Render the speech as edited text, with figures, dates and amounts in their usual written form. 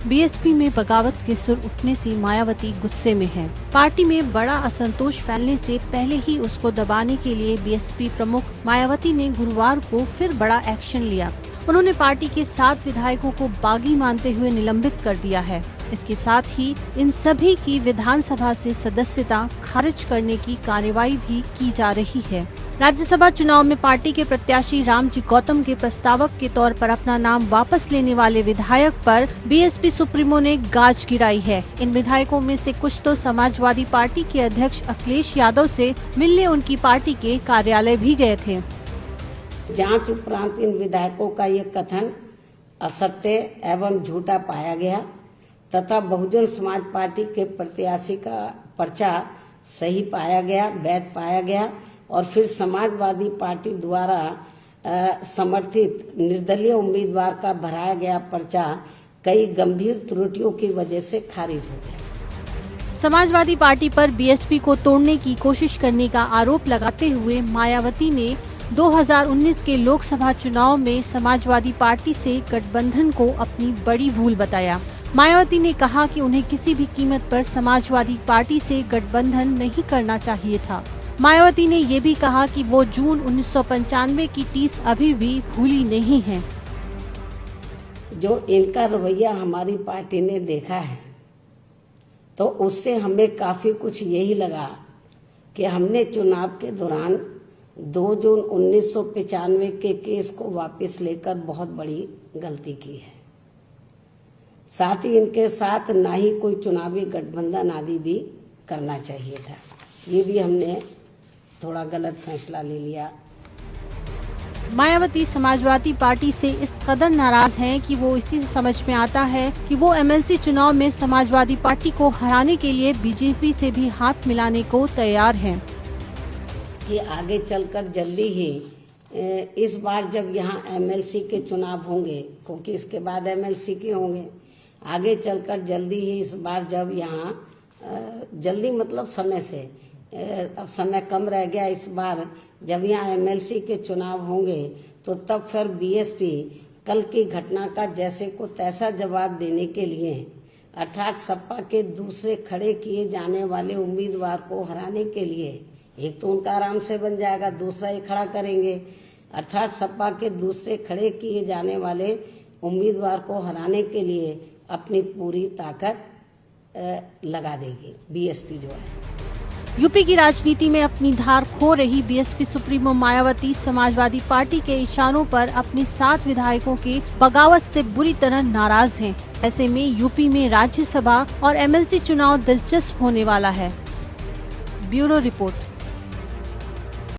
BSP में बगावत के सुर उठने से मायावती गुस्से में है। पार्टी में बड़ा असंतोष फैलने से पहले ही उसको दबाने के लिए बीएसपी प्रमुख मायावती ने गुरुवार को फिर बड़ा एक्शन लिया। उन्होंने पार्टी के 7 विधायकों को बागी मानते हुए निलंबित कर दिया है। इसके साथ ही इन सभी की विधानसभा से सदस्यता खारिज करने की कार्यवाही भी की जा रही है। राज्यसभा चुनाव में पार्टी के प्रत्याशी रामजी गौतम के प्रस्तावक के तौर पर अपना नाम वापस लेने वाले विधायक पर बीएसपी सुप्रीमो ने गाज गिराई है। इन विधायकों में से कुछ तो समाजवादी पार्टी के अध्यक्ष अखिलेश यादव से मिलने उनकी पार्टी के कार्यालय भी गए थे। जांच उपरांत इन विधायकों का ये कथन असत्य एवं झूठा पाया गया तथा बहुजन समाज पार्टी के प्रत्याशी का पर्चा सही पाया गया, वैध पाया गया और फिर समाजवादी पार्टी द्वारा समर्थित निर्दलीय उम्मीदवार का भराया गया पर्चा कई गंभीर त्रुटियों की वजह से खारिज हो गया। समाजवादी पार्टी पर बीएसपी को तोड़ने की कोशिश करने का आरोप लगाते हुए मायावती ने 2019 के लोकसभा चुनाव में समाजवादी पार्टी से गठबंधन को अपनी बड़ी भूल बताया। मायावती ने कहा कि उन्हें किसी भी कीमत पर समाजवादी पार्टी से गठबंधन नहीं करना चाहिए था। मायावती ने ये भी कहा कि वो जून 1995 की टीस अभी भी भूली नहीं है। जो इनका रवैया हमारी पार्टी ने देखा है तो उससे हमें काफी कुछ यही लगा कि हमने चुनाव के दौरान 2 जून 1995 के केस को वापस लेकर बहुत बड़ी गलती की है। साथ ही इनके साथ ना ही कोई चुनावी गठबंधन आदि भी करना चाहिए था। ये भी हमने थोड़ा गलत फैसला ले लिया। मायावती समाजवादी पार्टी से इस कदर नाराज हैं कि वो इसी से समझ में आता है कि वो एमएलसी चुनाव में समाजवादी पार्टी को हराने के लिए बीजेपी से भी हाथ मिलाने को तैयार हैं। कि आगे चलकर जल्दी ही इस बार जब यहाँ एमएलसी के चुनाव होंगे, क्योंकि इसके बाद एमएलसी के होंगे, आगे चलकर जल्दी ही इस बार जब यहाँ जल्दी मतलब समय से अब समय कम रह गया, इस बार जब यहाँ एमएलसी के चुनाव होंगे तो तब फिर बीएसपी कल की घटना का जैसे को तैसा जवाब देने के लिए अर्थात सपा के दूसरे खड़े किए जाने वाले उम्मीदवार को हराने के लिए एक तो उनका आराम से बन जाएगा, दूसरा ही खड़ा करेंगे अर्थात सपा के दूसरे खड़े किए जाने वाले उम्मीदवार को हराने के लिए अपनी पूरी ताकत लगा देगी बीएसपी जो है। यूपी की राजनीति में अपनी धार खो रही BSP supremo Mayawati Samajwadi party के इशारों पर अपने 7 विधायकों के बगावत से बुरी तरह नाराज हैं। ऐसे में यूपी में राज्यसभा और एमएलसी चुनाव दिलचस्प होने वाला है। Bureau report.